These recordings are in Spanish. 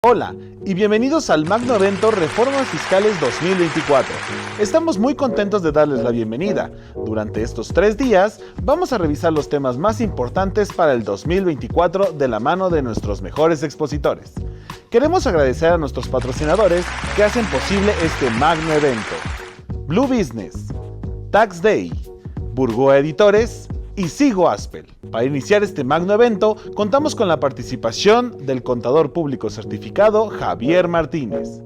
Hola y bienvenidos al magno evento Reformas Fiscales 2024. Estamos muy contentos de darles la bienvenida. Durante estos 3 días vamos a revisar los temas más importantes para el 2024 de la mano de nuestros mejores expositores. Queremos agradecer a nuestros patrocinadores que hacen posible este magno evento: Blue Business, Tax Day, Burgoa Editores y Sigo Aspel. Para iniciar este magno evento, contamos con la participación del contador público certificado Javier Martínez.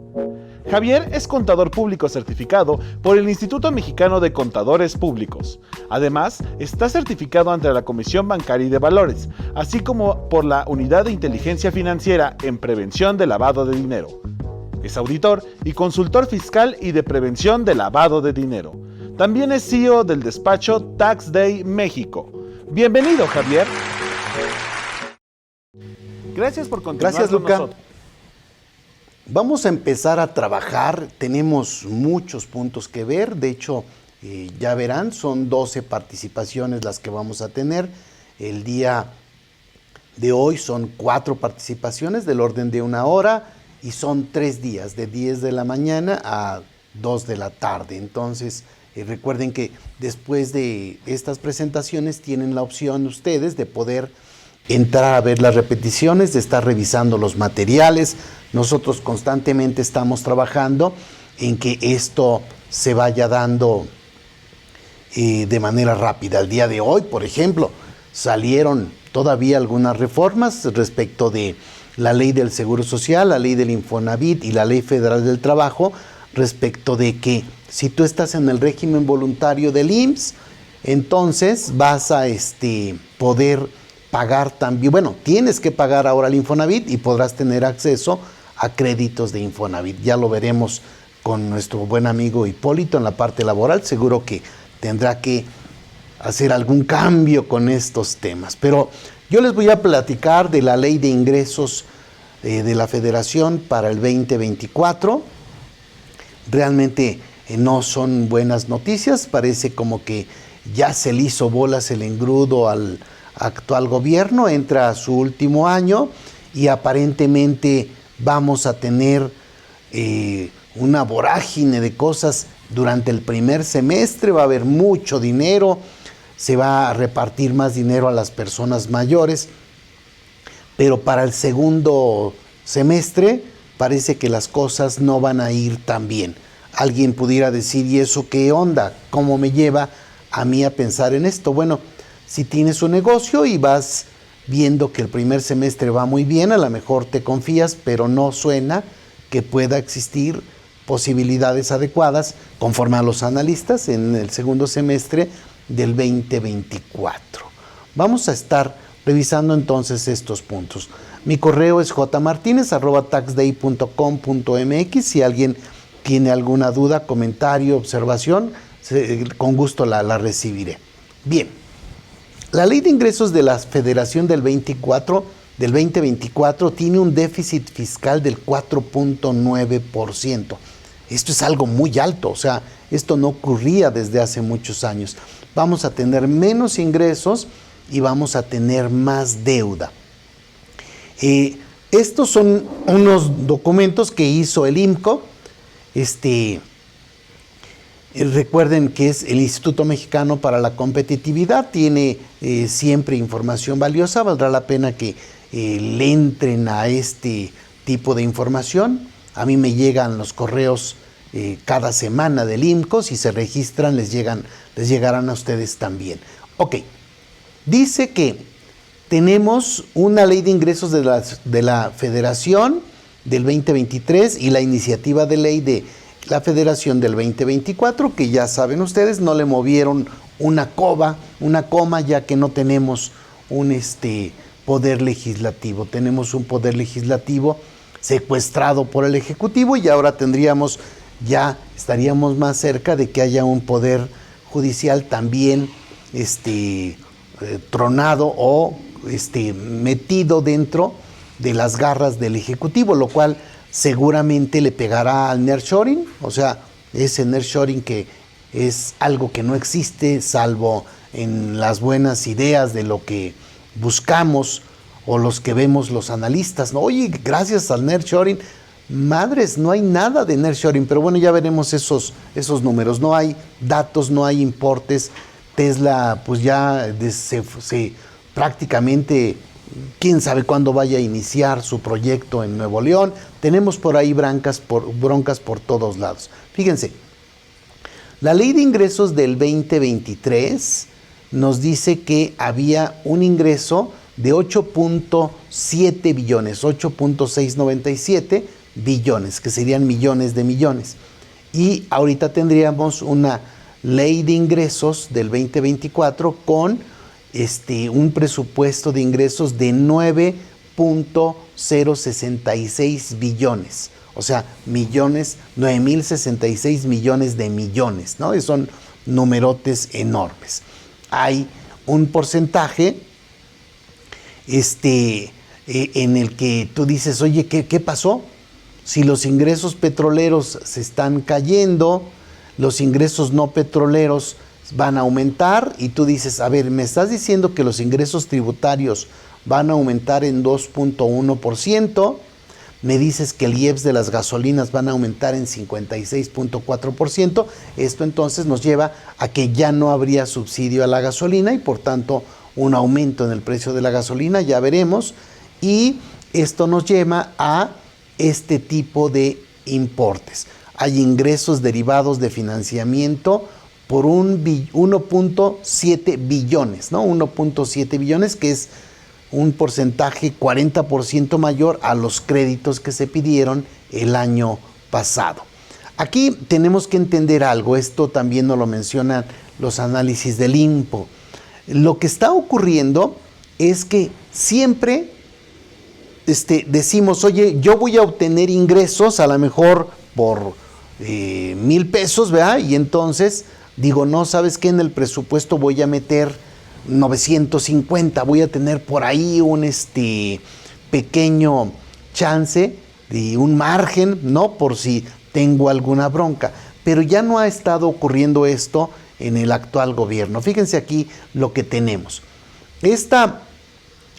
Javier es contador público certificado por el Instituto Mexicano de Contadores Públicos. Además, está certificado ante la Comisión Bancaria y de Valores, así como por la Unidad de Inteligencia Financiera en Prevención de Lavado de Dinero. Es auditor y consultor fiscal y de prevención de lavado de dinero. También es CEO del despacho Tax Day México. Bienvenido, Javier. Gracias por continuar. Gracias, con Luca. nosotros. Vamos a empezar a trabajar. Tenemos muchos puntos que ver. De hecho, ya verán, son 12 participaciones las que vamos a tener. El día de hoy son 4 participaciones del orden de 1 hora y son 3 días, de 10 de la mañana a 2 de la tarde. Entonces, recuerden que después de estas presentaciones tienen la opción ustedes de poder entrar a ver las repeticiones, de estar revisando los materiales. Nosotros constantemente estamos trabajando en que esto se vaya dando de manera rápida. El día de hoy, por ejemplo, salieron todavía algunas reformas respecto de la ley del Seguro Social, la ley del Infonavit y la ley federal del trabajo, respecto de que si tú estás en el régimen voluntario del IMSS, entonces vas a poder pagar también, tienes que pagar ahora el Infonavit y podrás tener acceso a créditos de Infonavit. Ya lo veremos con nuestro buen amigo Hipólito en la parte laboral. Seguro que tendrá que hacer algún cambio con estos temas. Pero yo les voy a platicar de la ley de ingresos de la Federación para el 2024. Realmente no son buenas noticias. Parece como que ya se le hizo bolas el engrudo al actual gobierno. Entra a su último año y aparentemente vamos a tener una vorágine de cosas durante el primer semestre. Va a haber mucho dinero, se va a repartir más dinero a las personas mayores, pero para el segundo semestre parece que las cosas no van a ir tan bien. Alguien pudiera decir, ¿y eso qué onda? ¿Cómo me lleva a mí a pensar en esto? Bueno, si tienes un negocio y vas viendo que el primer semestre va muy bien, a lo mejor te confías, pero no suena que pueda existir posibilidades adecuadas, conforme a los analistas, en el segundo semestre del 2024. Vamos a estar revisando entonces estos puntos. Mi correo es jmartinez@taxday.com.mx. Si alguien tiene alguna duda, comentario, observación, con gusto la recibiré. Bien, la ley de ingresos de la Federación del 2024 tiene un déficit fiscal del 4.9%. Esto es algo muy alto, o sea, esto no ocurría desde hace muchos años. Vamos a tener menos ingresos y vamos a tener más deuda. Estos son unos documentos que hizo el IMCO. Recuerden que es el Instituto Mexicano para la Competitividad, tiene siempre información valiosa. Valdrá la pena que le entren a este tipo de información. A mí me llegan los correos cada semana del IMCO. Si se registran, les llegarán a ustedes también. Ok, dice que tenemos una ley de ingresos de la Federación del 2023 y la iniciativa de ley de la Federación del 2024, que ya saben ustedes, no le movieron una coma, ya que no tenemos un poder legislativo. Tenemos un poder legislativo secuestrado por el Ejecutivo y ahora estaríamos más cerca de que haya un poder judicial también tronado o metido dentro de las garras del Ejecutivo, lo cual seguramente le pegará al nearshoring, o sea, ese nearshoring que es algo que no existe salvo en las buenas ideas de lo que buscamos o los que vemos los analistas, ¿no? Oye, gracias al nearshoring, madres, no hay nada de nearshoring, pero bueno, ya veremos esos números. No hay datos, no hay importes. Tesla, pues ya se prácticamente, quién sabe cuándo vaya a iniciar su proyecto en Nuevo León. Tenemos por ahí broncas por todos lados. Fíjense, la ley de ingresos del 2023 nos dice que había un ingreso de 8.7 billones, 8.697 billones, que serían millones de millones. Y ahorita tendríamos una ley de ingresos del 2024 con un presupuesto de ingresos de 9.066 billones. O sea, millones, 9.066 millones de millones, ¿no? Son numerotes enormes. Hay un porcentaje en el que tú dices, oye, ¿qué pasó? Si los ingresos petroleros se están cayendo, los ingresos no petroleros van a aumentar, y tú dices, a ver, me estás diciendo que los ingresos tributarios van a aumentar en 2.1%, me dices que el IEPS de las gasolinas van a aumentar en 56.4%, esto entonces nos lleva a que ya no habría subsidio a la gasolina y por tanto un aumento en el precio de la gasolina, ya veremos, y esto nos lleva a este tipo de importes. Hay ingresos derivados de financiamiento por 1.7 billones, ¿no? 1.7 billones, que es un porcentaje 40% mayor a los créditos que se pidieron el año pasado. Aquí tenemos que entender algo, esto también nos lo mencionan los análisis del INPO. Lo que está ocurriendo es que siempre decimos, oye, yo voy a obtener ingresos a lo mejor por 1,000 pesos, ¿verdad? Y entonces digo, no, ¿sabes qué? En el presupuesto voy a meter 950, voy a tener por ahí un pequeño chance de un margen, ¿no? Por si tengo alguna bronca. Pero ya no ha estado ocurriendo esto en el actual gobierno. Fíjense aquí lo que tenemos. Esta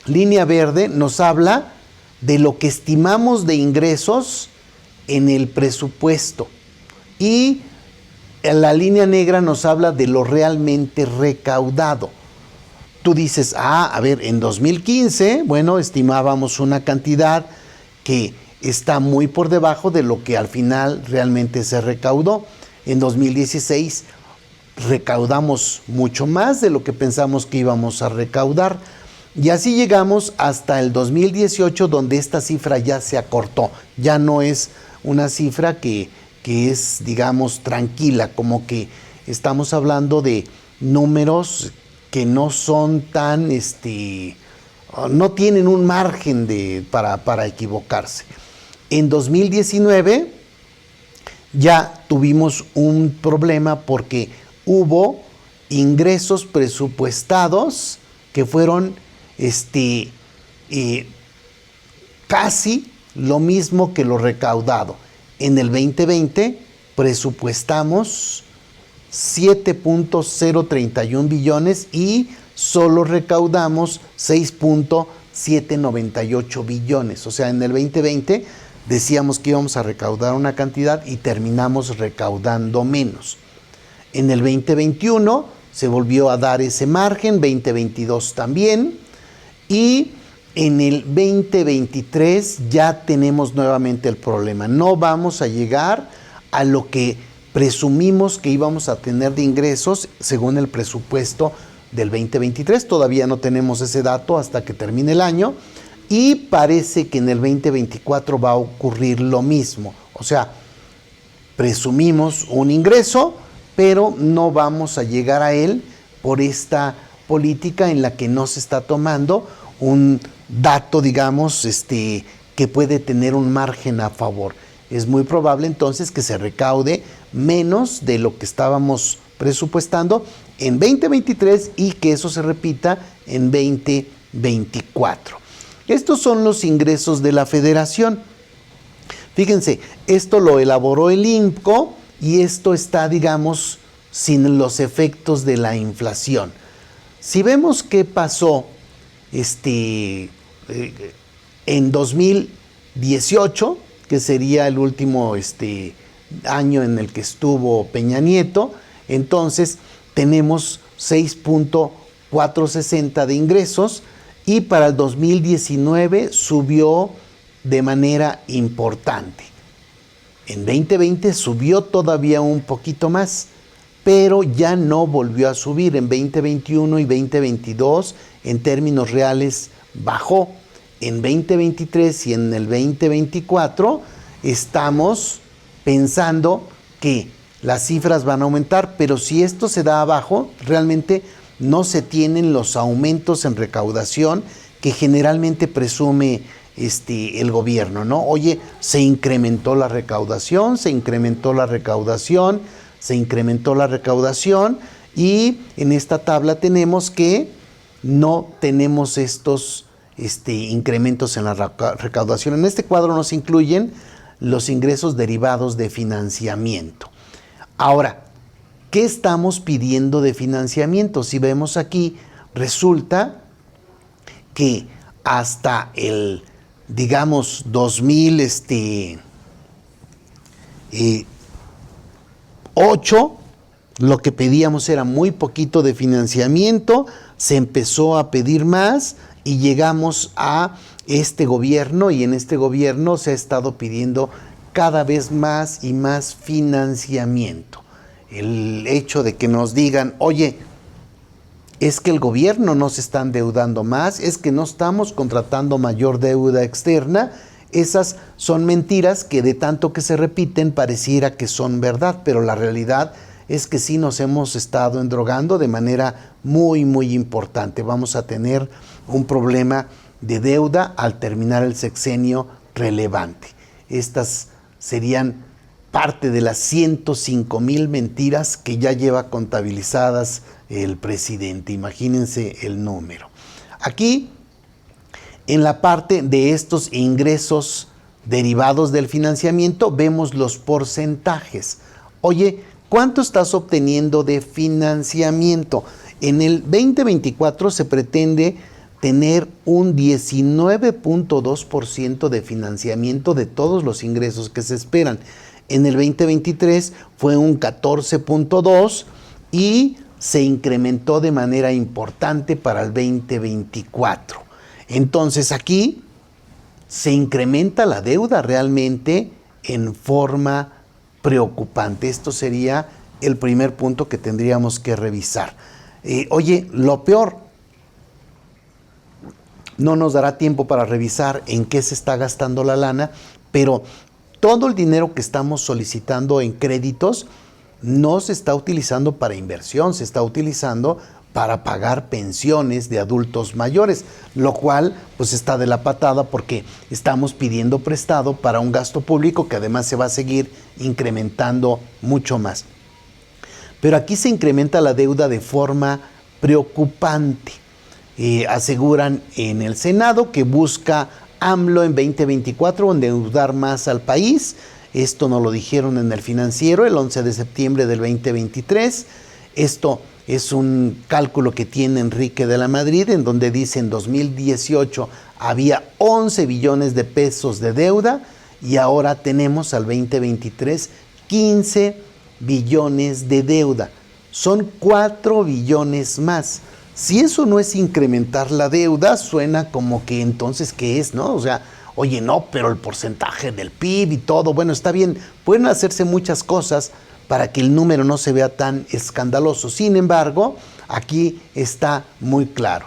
línea verde nos habla de lo que estimamos de ingresos en el presupuesto, y la línea negra nos habla de lo realmente recaudado. Tú dices, a ver, en 2015, bueno, estimábamos una cantidad que está muy por debajo de lo que al final realmente se recaudó. En 2016 recaudamos mucho más de lo que pensamos que íbamos a recaudar. Y así llegamos hasta el 2018, donde esta cifra ya se acortó. Ya no es una cifra que es, digamos, tranquila, como que estamos hablando de números que no son tan, no tienen un margen para equivocarse. En 2019 ya tuvimos un problema porque hubo ingresos presupuestados que fueron casi lo mismo que lo recaudado. En el 2020 presupuestamos 7.031 billones y solo recaudamos 6.798 billones. O sea, en el 2020 decíamos que íbamos a recaudar una cantidad y terminamos recaudando menos. En el 2021 se volvió a dar ese margen, 2022 también, y en el 2023 ya tenemos nuevamente el problema. No vamos a llegar a lo que presumimos que íbamos a tener de ingresos según el presupuesto del 2023. Todavía no tenemos ese dato hasta que termine el año, y parece que en el 2024 va a ocurrir lo mismo. O sea, presumimos un ingreso, pero no vamos a llegar a él por esta política en la que no se está tomando un dato, digamos, que puede tener un margen a favor. Es muy probable entonces que se recaude menos de lo que estábamos presupuestando en 2023 y que eso se repita en 2024. Estos son los ingresos de la Federación. Fíjense, esto lo elaboró el INPCO y esto está, digamos, sin los efectos de la inflación. Si vemos qué pasó en 2018, que sería el último año en el que estuvo Peña Nieto, entonces tenemos 6.460 de ingresos, y para el 2019 subió de manera importante. En 2020 subió todavía un poquito más, pero ya no volvió a subir. En 2021 y 2022 en términos reales bajó. En 2023 y en el 2024 estamos pensando que las cifras van a aumentar, pero si esto se da abajo, realmente no se tienen los aumentos en recaudación que generalmente presume el gobierno, ¿no? Oye, se incrementó la recaudación, y en esta tabla tenemos que no tenemos estos incrementos en la recaudación. En este cuadro no se incluyen los ingresos derivados de financiamiento. Ahora, ¿qué estamos pidiendo de financiamiento? Si vemos aquí, resulta que hasta el, digamos, 2008, lo que pedíamos era muy poquito de financiamiento, se empezó a pedir más y llegamos a este gobierno, y en este gobierno se ha estado pidiendo cada vez más y más financiamiento. El hecho de que nos digan, oye, es que el gobierno no se está endeudando más, es que no estamos contratando mayor deuda externa, esas son mentiras que de tanto que se repiten pareciera que son verdad, pero la realidad es que sí nos hemos estado endrogando de manera muy, muy importante. Vamos a tener un problema de deuda al terminar el sexenio relevante. Estas serían parte de las 105,000 mentiras que ya lleva contabilizadas el presidente. Imagínense el número. Aquí, en la parte de estos ingresos derivados del financiamiento, vemos los porcentajes. Oye, ¿cuánto estás obteniendo de financiamiento? En el 2024 se pretende tener un 19.2% de financiamiento de todos los ingresos que se esperan. En el 2023 fue un 14.2% y se incrementó de manera importante para el 2024. Entonces aquí se incrementa la deuda realmente en forma preocupante. Esto sería el primer punto que tendríamos que revisar. Oye, lo peor, no nos dará tiempo para revisar en qué se está gastando la lana, pero todo el dinero que estamos solicitando en créditos no se está utilizando para inversión, se está utilizando para pagar pensiones de adultos mayores, lo cual pues está de la patada porque estamos pidiendo prestado para un gasto público que además se va a seguir incrementando mucho más. Pero aquí se incrementa la deuda de forma preocupante. Aseguran en el Senado que busca AMLO en 2024 endeudar más al país. Esto nos lo dijeron en El Financiero el 11 de septiembre del 2023. Esto es un cálculo que tiene Enrique de la Madrid, en donde dice en 2018 había 11 billones de pesos de deuda y ahora tenemos al 2023 15 billones de deuda. Son 4 billones más. Si eso no es incrementar la deuda, suena como que entonces, ¿qué es, no? O sea, oye, no, pero el porcentaje del PIB y todo, bueno, está bien, pueden hacerse muchas cosas para que el número no se vea tan escandaloso. Sin embargo, aquí está muy claro.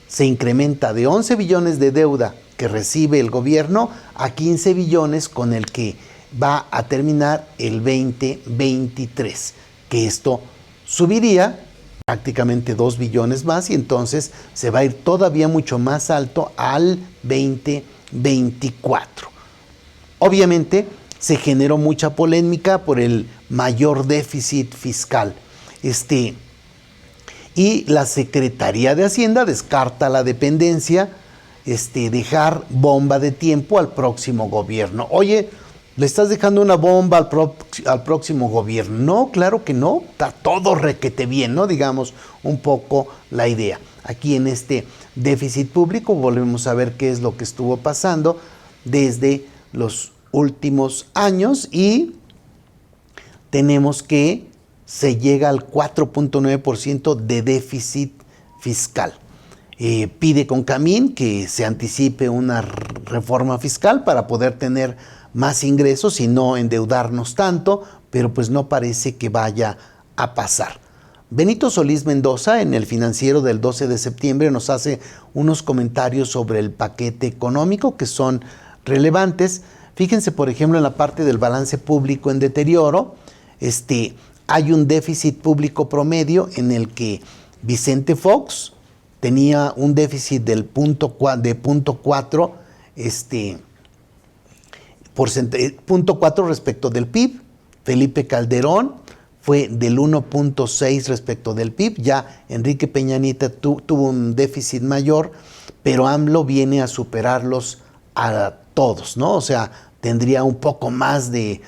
Se incrementa de 11 billones de deuda que recibe el gobierno a 15 billones con el que va a terminar el 2023, que esto subiría prácticamente 2 billones más y entonces se va a ir todavía mucho más alto al 2024. Obviamente se generó mucha polémica por el mayor déficit fiscal. Y la Secretaría de Hacienda descarta la dependencia, dejar bomba de tiempo al próximo gobierno. Oye, ¿le estás dejando una bomba al próximo gobierno? No, claro que no, está todo requete bien, ¿no? Digamos un poco la idea. aquí en este déficit público. Volvemos a ver qué es lo que estuvo pasando desde los últimos años y tenemos que se llega al 4.9% de déficit fiscal. Pide Concamín que se anticipe una reforma fiscal para poder tener más ingresos y no endeudarnos tanto, pero pues no parece que vaya a pasar. Benito Solís Mendoza, en el Financiero del 12 de septiembre, nos hace unos comentarios sobre el paquete económico que son relevantes. Fíjense, por ejemplo, en la parte del balance público en deterioro, hay un déficit público promedio en el que Vicente Fox tenía un déficit del punto 4 respecto del PIB. Felipe Calderón fue del 1.6 respecto del PIB. Ya Enrique Peña Nieto tuvo un déficit mayor, pero AMLO viene a superarlos a todos, ¿no? O sea, tendría un poco más del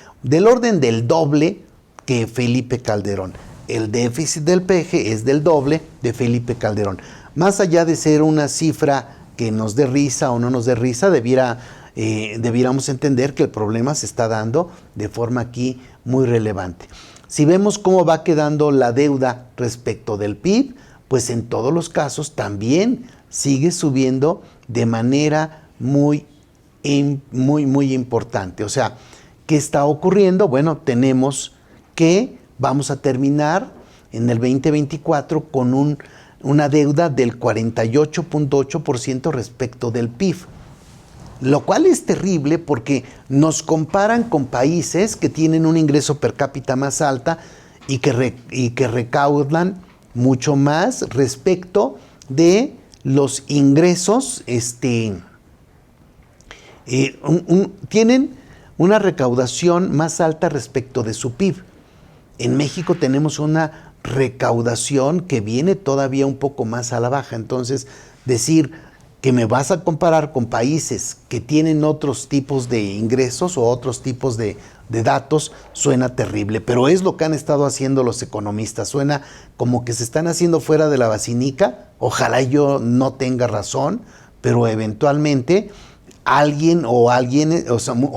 orden del doble que Felipe Calderón. El déficit del PG es del doble de Felipe Calderón. Más allá de ser una cifra que nos dé risa o no nos dé risa, debiéramos entender que el problema se está dando de forma aquí muy relevante. Si vemos cómo va quedando la deuda respecto del PIB, pues en todos los casos también sigue subiendo de manera muy importante. O sea, ¿qué está ocurriendo? Bueno, tenemos que vamos a terminar en el 2024 con una deuda del 48.8% respecto del PIB, lo cual es terrible porque nos comparan con países que tienen un ingreso per cápita más alta y que recaudan mucho más respecto de los ingresos, tienen una recaudación más alta respecto de su PIB. En México tenemos una recaudación que viene todavía un poco más a la baja. Entonces, decir que me vas a comparar con países que tienen otros tipos de ingresos o otros tipos de datos suena terrible, pero es lo que han estado haciendo los economistas. Suena como que se están haciendo fuera de la basinica. Ojalá yo no tenga razón, pero eventualmente alguien o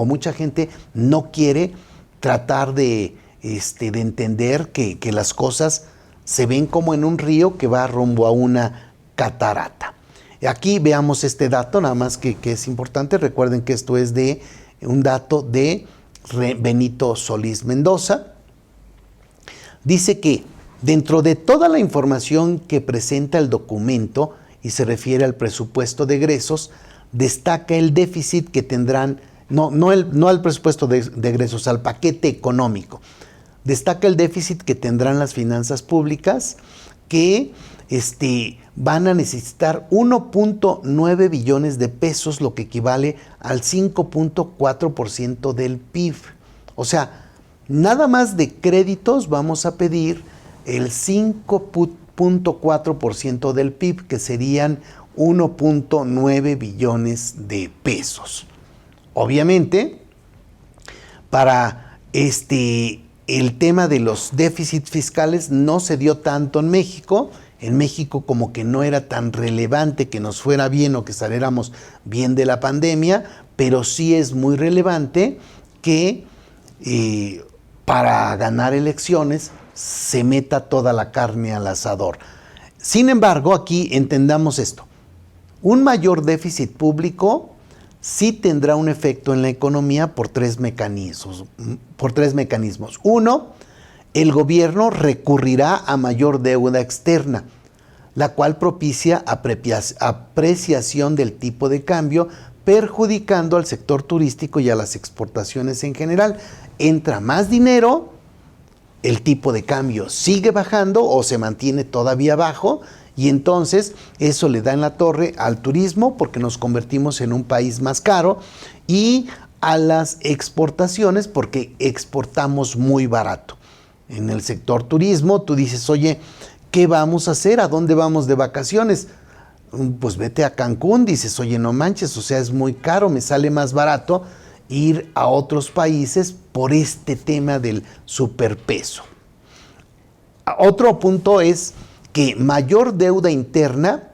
mucha gente no quiere tratar de entender que las cosas se ven como en un río que va rumbo a una catarata. Aquí veamos este dato, nada más que es importante. Recuerden que esto es de un dato de Benito Solís Mendoza. Dice que dentro de toda la información que presenta el documento y se refiere al presupuesto de egresos, destaca el déficit que tendrán, no al presupuesto de egresos, al paquete económico. Destaca el déficit que tendrán las finanzas públicas, que van a necesitar 1.9 billones de pesos, lo que equivale al 5.4% del PIB. O sea, nada más de créditos vamos a pedir el 5.4% del PIB, que serían 1.9 billones de pesos. Obviamente, para el tema de los déficits fiscales no se dio tanto en México. En México como que no era tan relevante que nos fuera bien o que saliéramos bien de la pandemia, pero sí es muy relevante que para ganar elecciones se meta toda la carne al asador. Sin embargo, aquí entendamos esto. Un mayor déficit público sí tendrá un efecto en la economía por tres mecanismos. Uno, el gobierno recurrirá a mayor deuda externa, la cual propicia apreciación del tipo de cambio, perjudicando al sector turístico y a las exportaciones en general. Entra más dinero, el tipo de cambio sigue bajando o se mantiene todavía bajo, y entonces eso le da en la torre al turismo porque nos convertimos en un país más caro, y a las exportaciones porque exportamos muy barato. En el sector turismo tú dices, oye, ¿qué vamos a hacer? ¿A dónde vamos de vacaciones? Pues vete a Cancún. Dices, oye, no manches, o sea, es muy caro, me sale más barato ir a otros países por este tema del superpeso. Otro punto es que mayor deuda interna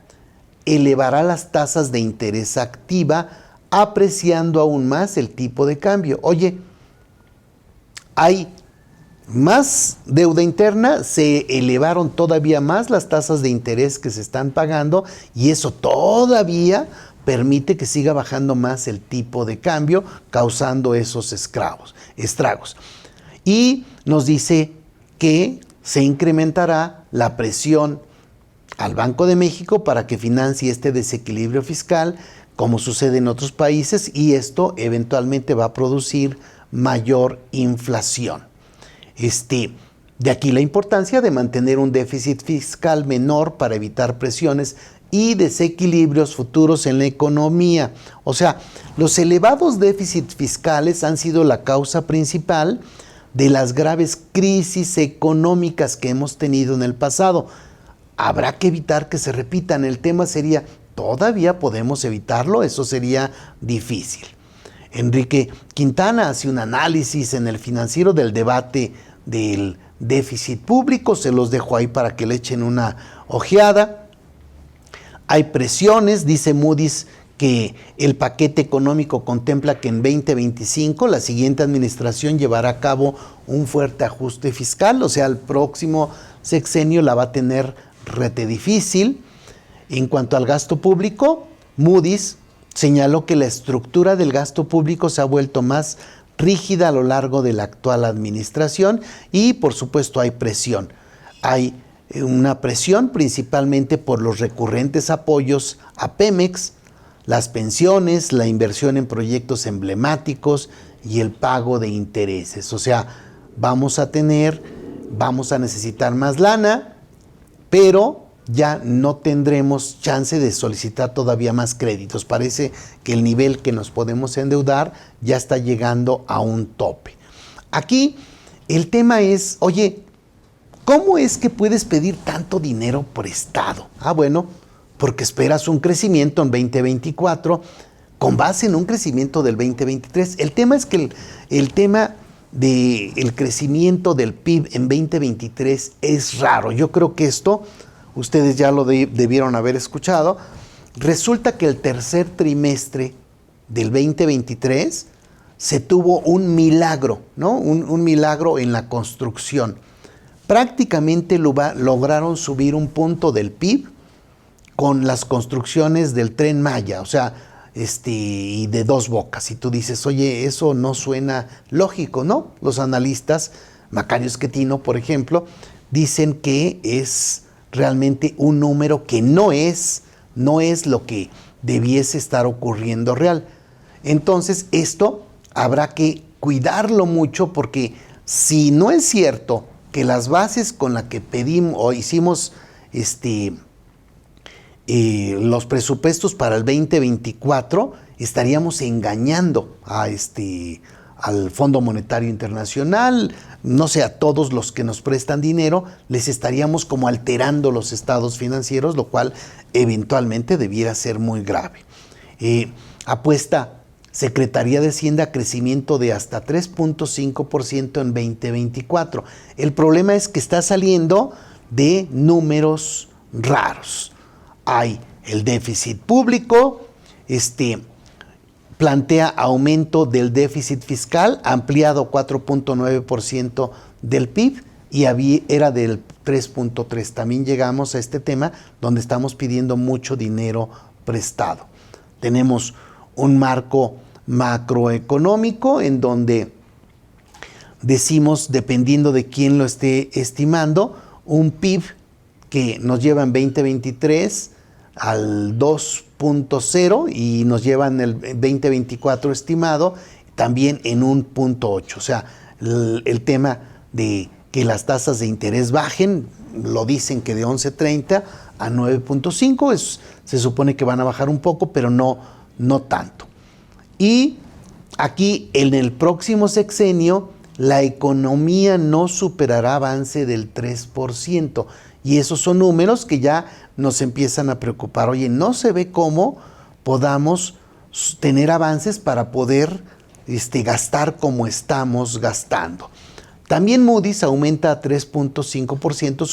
elevará las tasas de interés activa, apreciando aún más el tipo de cambio. Oye, hay más deuda interna, se elevaron todavía más las tasas de interés que se están pagando y eso todavía permite que siga bajando más el tipo de cambio, causando esos estragos. Y nos dice que se incrementará la presión al Banco de México para que financie este desequilibrio fiscal, como sucede en otros países, y esto eventualmente va a producir mayor inflación. De aquí la importancia de mantener un déficit fiscal menor para evitar presiones y desequilibrios futuros en la economía. O sea, los elevados déficits fiscales han sido la causa principal de las graves crisis económicas que hemos tenido en el pasado. Habrá que evitar que se repitan. El tema sería, ¿todavía podemos evitarlo? Eso sería difícil. Enrique Quintana hace un análisis en El Financiero del debate del déficit público, se los dejo ahí para que le echen una ojeada. Hay presiones, dice Moody's, que el paquete económico contempla que en 2025 la siguiente administración llevará a cabo un fuerte ajuste fiscal, o sea, el próximo sexenio la va a tener rete difícil. En cuanto al gasto público, Moody's señaló que la estructura del gasto público se ha vuelto más rígida a lo largo de la actual administración y por supuesto hay presión. Hay una presión principalmente por los recurrentes apoyos a Pemex, las pensiones, la inversión en proyectos emblemáticos y el pago de intereses. O sea, vamos a necesitar más lana, pero ya no tendremos chance de solicitar todavía más créditos. Parece que el nivel que nos podemos endeudar ya está llegando a un tope. Aquí el tema es, oye, ¿cómo es que puedes pedir tanto dinero prestado? Bueno, porque esperas un crecimiento en 2024 con base en un crecimiento del 2023. El tema es que el tema del crecimiento del PIB en 2023 es raro. Yo creo que esto ustedes ya lo debieron haber escuchado. Resulta que el tercer trimestre del 2023 se tuvo un milagro, ¿no? Un milagro en la construcción. Prácticamente lograron subir un punto del PIB con las construcciones del Tren Maya, o sea, y de Dos Bocas. Y tú dices, oye, eso no suena lógico, ¿no? Los analistas, Macario Schettino, por ejemplo, dicen que es realmente un número que no es lo que debiese estar ocurriendo real. Entonces, esto habrá que cuidarlo mucho porque si no es cierto que las bases con las que pedimos o hicimos los presupuestos para el 2024, estaríamos engañando al Fondo Monetario Internacional, no sé, a todos los que nos prestan dinero, les estaríamos como alterando los estados financieros, lo cual eventualmente debiera ser muy grave. Apuesta Secretaría de Hacienda crecimiento de hasta 3.5% en 2024. El problema es que está saliendo de números raros. Hay el déficit público, plantea aumento del déficit fiscal ampliado 4.9% del PIB y era del 3.3%. También llegamos a este tema donde estamos pidiendo mucho dinero prestado. Tenemos un marco macroeconómico en donde decimos, dependiendo de quién lo esté estimando, un PIB que nos lleva en 2023 al 2.0 y nos lleva en el 2024 estimado también en un 0.8. O sea, el tema de que las tasas de interés bajen, lo dicen que de 11.30 a 9.5, se supone que van a bajar un poco, pero no tanto. Y aquí en el próximo sexenio la economía no superará avance del 3%. Y esos son números que ya nos empiezan a preocupar. Oye, no se ve cómo podamos tener avances para poder gastar como estamos gastando. También Moody's aumenta a 3.5%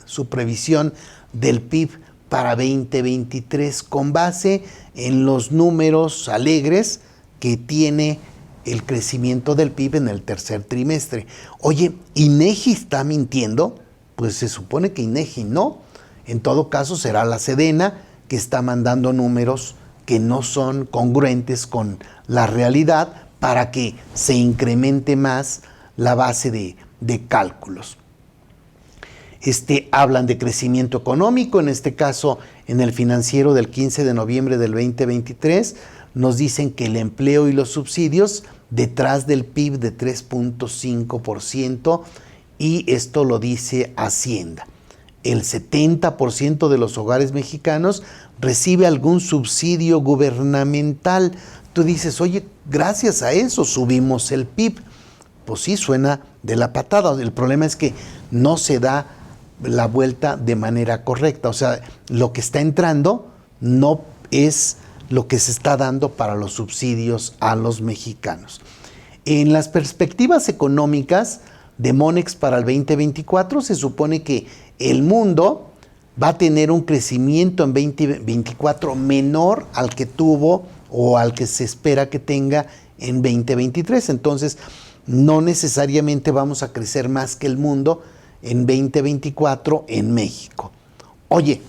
su previsión del PIB para 2023 con base en los números alegres que tiene el crecimiento del PIB en el tercer trimestre. Oye, ¿INEGI está mintiendo? Pues se supone que INEGI no. En todo caso será la Sedena que está mandando números que no son congruentes con la realidad para que se incremente más la base de cálculos. Hablan de crecimiento económico, en este caso en el financiero del 15 de noviembre del 2023, nos dicen que el empleo y los subsidios detrás del PIB de 3.5%, y esto lo dice Hacienda. El 70% de los hogares mexicanos recibe algún subsidio gubernamental. Tú dices, oye, gracias a eso subimos el PIB. Pues sí, suena de la patada. El problema es que no se da la vuelta de manera correcta. O sea, lo que está entrando no es lo que se está dando para los subsidios a los mexicanos. En las perspectivas económicas de Monex para el 2024 se supone que el mundo va a tener un crecimiento en 2024 menor al que tuvo o al que se espera que tenga en 2023. Entonces, no necesariamente vamos a crecer más que el mundo en 2024 en México. Oye,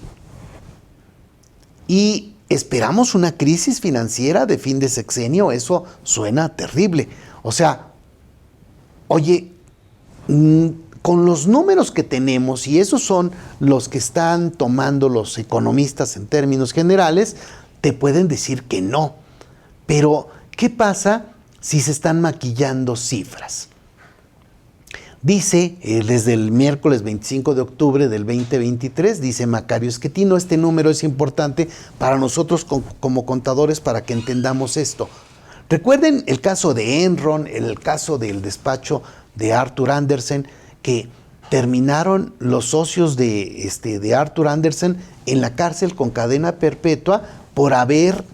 y esperamos una crisis financiera de fin de sexenio, eso suena terrible. O sea, oye, con los números que tenemos, y esos son los que están tomando los economistas en términos generales, te pueden decir que no. Pero, ¿qué pasa si se están maquillando cifras? Dice, desde el miércoles 25 de octubre del 2023, dice Macario Schettino, este número es importante para nosotros como contadores para que entendamos esto. Recuerden el caso de Enron, el caso del despacho de Arthur Andersen, que terminaron los socios de Arthur Andersen en la cárcel con cadena perpetua por haber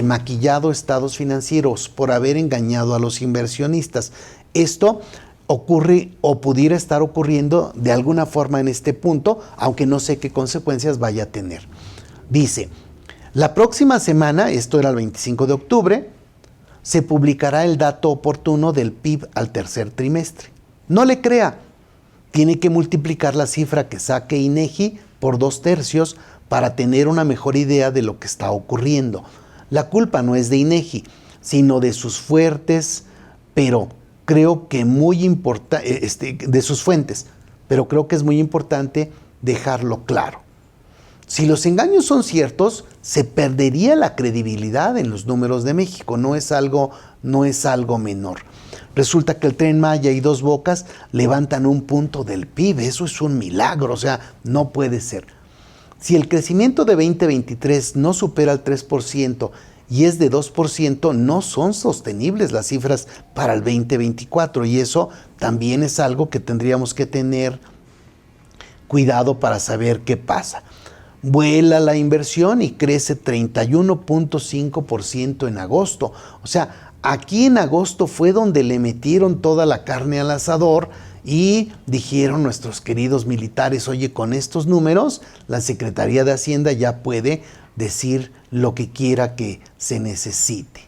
maquillado estados financieros, por haber engañado a los inversionistas. Esto ocurre o pudiera estar ocurriendo de alguna forma en este punto, aunque no sé qué consecuencias vaya a tener. Dice, la próxima semana, esto era el 25 de octubre, se publicará el dato oportuno del PIB al tercer trimestre. No le crea, tiene que multiplicar la cifra que saque INEGI por 2/3 para tener una mejor idea de lo que está ocurriendo. La culpa no es de INEGI, sino de sus fuertes, pero creo que muy importante, de sus fuentes, pero creo que es muy importante dejarlo claro. Si los engaños son ciertos, se perdería la credibilidad en los números de México, no es algo menor. Resulta que el Tren Maya y Dos Bocas levantan un punto del PIB, eso es un milagro, o sea, no puede ser. Si el crecimiento de 2023 no supera el 3% y es de 2%, no son sostenibles las cifras para el 2024, y eso también es algo que tendríamos que tener cuidado para saber qué pasa. Vuela la inversión y crece 31.5% en agosto. O sea, aquí en agosto fue donde le metieron toda la carne al asador y dijeron nuestros queridos militares, oye, con estos números la Secretaría de Hacienda ya puede decir lo que quiera que se necesite.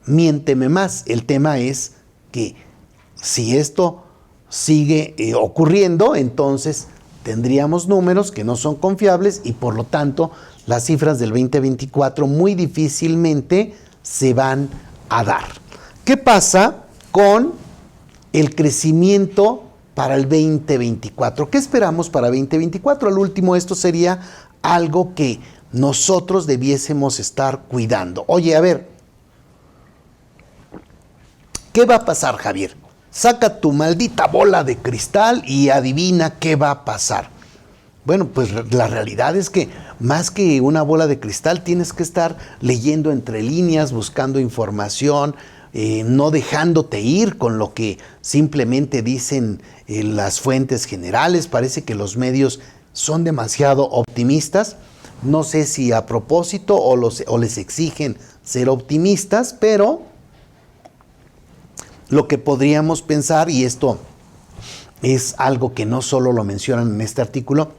Miénteme más, el tema es que si esto sigue ocurriendo, entonces tendríamos números que no son confiables y por lo tanto las cifras del 2024 muy difícilmente se van a dar. ¿Qué pasa con el crecimiento para el 2024? ¿Qué esperamos para 2024? Al último, esto sería algo que nosotros debiésemos estar cuidando. Oye, a ver, ¿qué va a pasar, Javier? Saca tu maldita bola de cristal y adivina qué va a pasar. Bueno, pues la realidad es que más que una bola de cristal tienes que estar leyendo entre líneas, buscando información, no dejándote ir con lo que simplemente dicen las fuentes generales. Parece que los medios son demasiado optimistas. No sé si a propósito o les exigen ser optimistas, pero lo que podríamos pensar, y esto es algo que no solo lo mencionan en este artículo,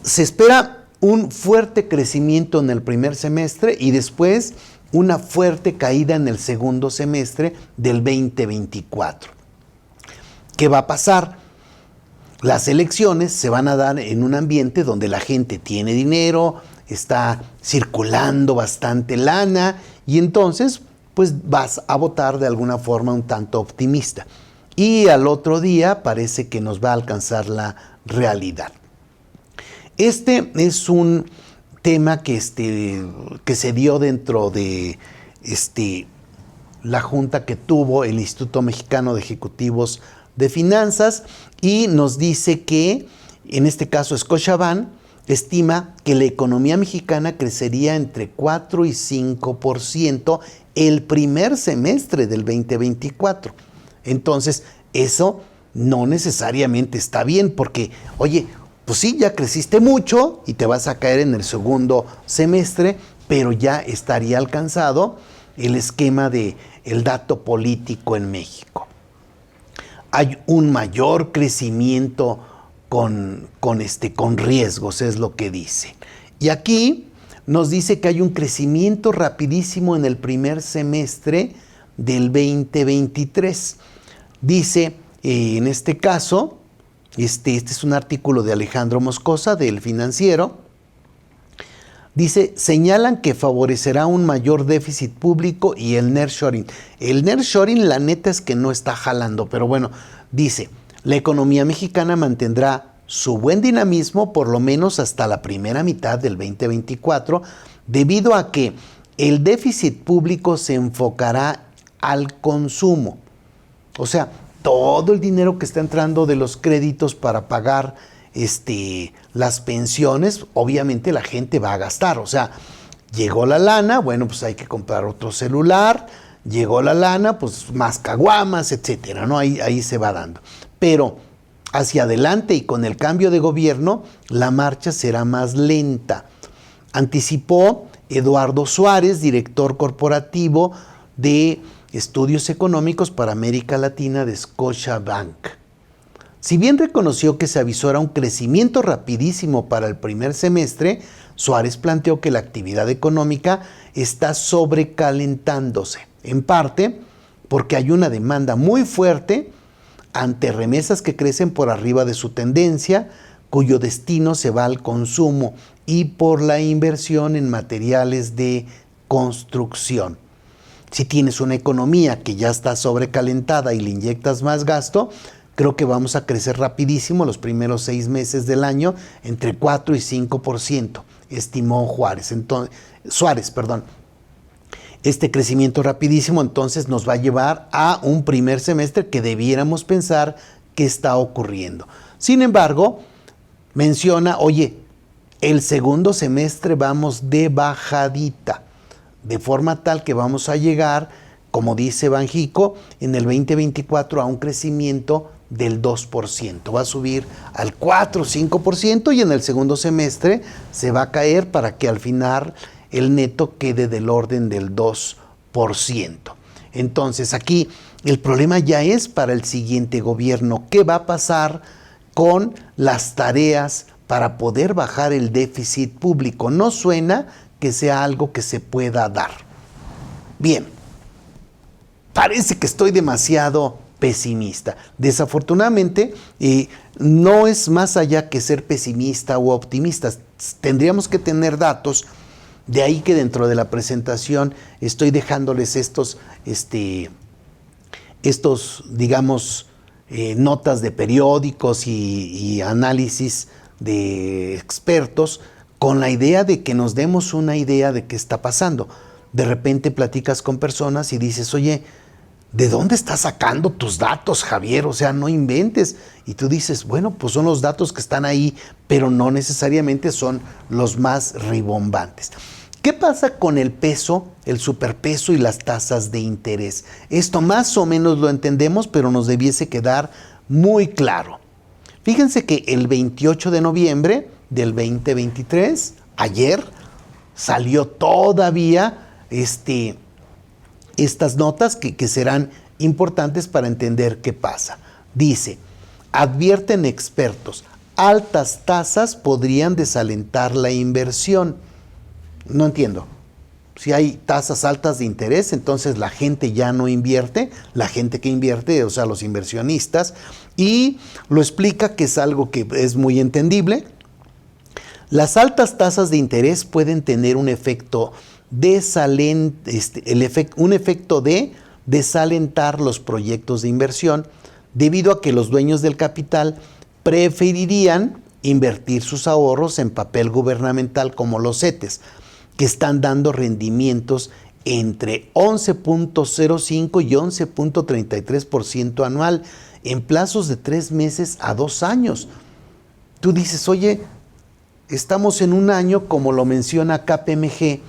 se espera un fuerte crecimiento en el primer semestre y después una fuerte caída en el segundo semestre del 2024. ¿Qué va a pasar? Las elecciones se van a dar en un ambiente donde la gente tiene dinero, está circulando bastante lana y entonces pues vas a votar de alguna forma un tanto optimista. Y al otro día parece que nos va a alcanzar la realidad. Este es un tema que se dio dentro de la junta que tuvo el Instituto Mexicano de Ejecutivos de Finanzas y nos dice que, en este caso Scotiabank, estima que la economía mexicana crecería entre 4 y 5% el primer semestre del 2024. Entonces, eso no necesariamente está bien porque, oye, pues sí, ya creciste mucho y te vas a caer en el segundo semestre, pero ya estaría alcanzado el esquema del dato político en México. Hay un mayor crecimiento con riesgos, es lo que dice. Y aquí nos dice que hay un crecimiento rapidísimo en el primer semestre del 2023. Dice, en este caso, este es un artículo de Alejandro Moscosa, del Financiero, dice, señalan que favorecerá un mayor déficit público y el nearshoring. El nearshoring, la neta es que no está jalando, pero bueno, dice, la economía mexicana mantendrá su buen dinamismo por lo menos hasta la primera mitad del 2024, debido a que el déficit público se enfocará al consumo. O sea, todo el dinero que está entrando de los créditos para pagar las pensiones, obviamente la gente va a gastar. O sea, llegó la lana, bueno, pues hay que comprar otro celular, llegó la lana, pues más caguamas, etcétera, ¿no? Ahí se va dando. Pero hacia adelante y con el cambio de gobierno, la marcha será más lenta. Anticipó Eduardo Suárez, director corporativo de Estudios Económicos para América Latina de Scotiabank. Si bien reconoció que se avisora un crecimiento rapidísimo para el primer semestre, Suárez planteó que la actividad económica está sobrecalentándose, en parte porque hay una demanda muy fuerte ante remesas que crecen por arriba de su tendencia, cuyo destino se va al consumo, y por la inversión en materiales de construcción. Si tienes una economía que ya está sobrecalentada y le inyectas más gasto, creo que vamos a crecer rapidísimo los primeros 6 meses del año, entre 4 y 5%, estimó Suárez. Este crecimiento rapidísimo entonces nos va a llevar a un primer semestre que debiéramos pensar que está ocurriendo. Sin embargo, menciona, oye, el segundo semestre vamos de bajadita, de forma tal que vamos a llegar, como dice Banjico, en el 2024 a un crecimiento del 2%. Va a subir al 4 o 5% y en el segundo semestre se va a caer para que al final el neto quede del orden del 2%. Entonces aquí el problema ya es para el siguiente gobierno. ¿Qué va a pasar con las tareas para poder bajar el déficit público? No suena que sea algo que se pueda dar. Bien, parece que estoy demasiado pesimista. Desafortunadamente, no es más allá que ser pesimista o optimista. Tendríamos que tener datos. De ahí que dentro de la presentación estoy dejándoles estos digamos, notas de periódicos y análisis de expertos, con la idea de que nos demos una idea de qué está pasando. De repente platicas con personas y dices, oye, ¿de dónde estás sacando tus datos, Javier? O sea, no inventes. Y tú dices, bueno, pues son los datos que están ahí, pero no necesariamente son los más ribombantes. ¿Qué pasa con el peso, el superpeso y las tasas de interés? Esto más o menos lo entendemos, pero nos debiese quedar muy claro. Fíjense que el 28 de noviembre del 2023, ayer, salió todavía estas notas que serán importantes para entender qué pasa. Dice, advierten expertos, altas tasas podrían desalentar la inversión. No entiendo. Si hay tasas altas de interés, entonces la gente ya no invierte, la gente que invierte, o sea, los inversionistas, y lo explica que es algo que es muy entendible. Las altas tasas de interés pueden tener un efecto de desalentar los proyectos de inversión, debido a que los dueños del capital preferirían invertir sus ahorros en papel gubernamental como los CETES, que están dando rendimientos entre 11.05 y 11.33% anual en plazos de 3 meses a 2 años. Tú dices, oye, estamos en un año, como lo menciona KPMG,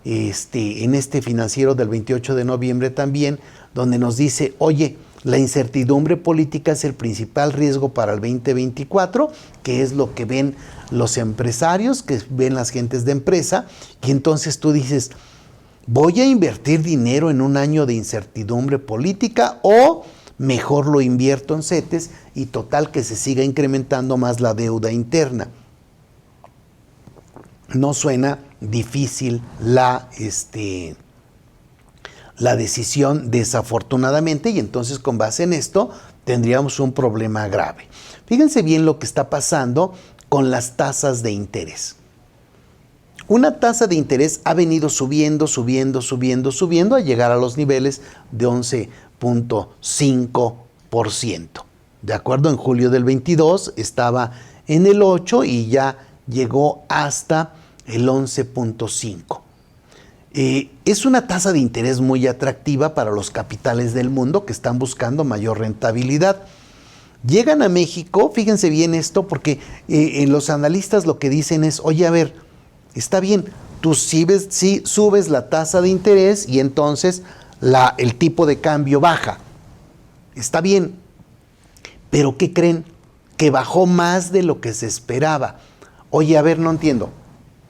en este financiero del 28 de noviembre también, donde nos dice, oye, la incertidumbre política es el principal riesgo para el 2024, que es lo que ven los empresarios, que ven las gentes de empresa, y entonces tú dices, ¿voy a invertir dinero en un año de incertidumbre política o mejor lo invierto en CETES y total que se siga incrementando más la deuda interna? No suena difícil la decisión, desafortunadamente, y entonces con base en esto tendríamos un problema grave. Fíjense bien lo que está pasando con las tasas de interés. Una tasa de interés ha venido subiendo a llegar a los niveles de 11.5%. De acuerdo, en julio del 22 estaba en el 8 y ya llegó hasta el 11.5. Es una tasa de interés muy atractiva para los capitales del mundo que están buscando mayor rentabilidad. Llegan a México, fíjense bien esto, porque los analistas lo que dicen es, oye, a ver, está bien, tú subes la tasa de interés y entonces el tipo de cambio baja. Está bien, pero ¿qué creen? Que bajó más de lo que se esperaba. Oye, a ver, no entiendo.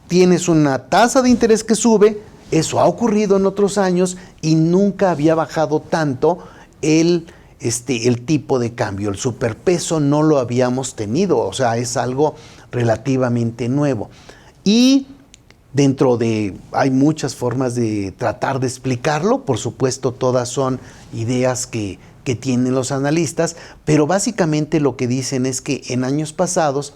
Tienes una tasa de interés que sube, eso ha ocurrido en otros años y nunca había bajado tanto el tipo de cambio. El superpeso no lo habíamos tenido, o sea, es algo relativamente nuevo. Y hay muchas formas de tratar de explicarlo, por supuesto todas son ideas que tienen los analistas, pero básicamente lo que dicen es que en años pasados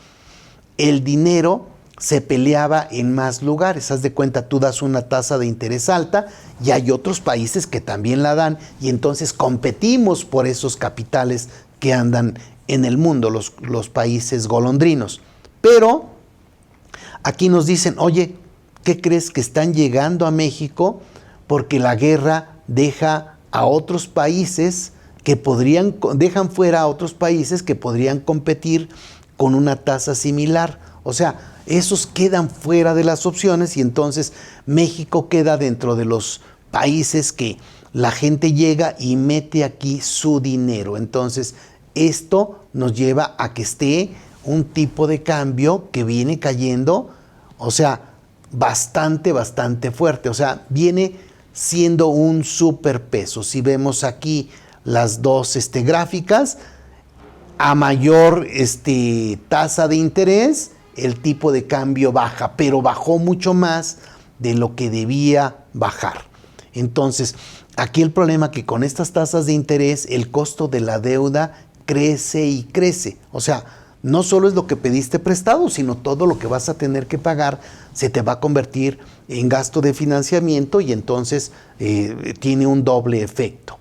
el dinero se peleaba en más lugares. Haz de cuenta, tú das una tasa de interés alta y hay otros países que también la dan y entonces competimos por esos capitales que andan en el mundo, los países golondrinos. Pero aquí nos dicen, oye, ¿qué crees? Que están llegando a México porque la guerra deja a otros países dejan fuera a otros países que podrían competir con una tasa similar. O sea, esos quedan fuera de las opciones y entonces México queda dentro de los países que la gente llega y mete aquí su dinero. Entonces, esto nos lleva a que esté un tipo de cambio que viene cayendo, o sea, bastante fuerte. O sea, viene siendo un superpeso. Si vemos aquí las dos gráficas, a mayor tasa de interés, el tipo de cambio baja, pero bajó mucho más de lo que debía bajar. Entonces, aquí el problema es que con estas tasas de interés, el costo de la deuda crece y crece. O sea, no solo es lo que pediste prestado, sino todo lo que vas a tener que pagar se te va a convertir en gasto de financiamiento y entonces tiene un doble efecto.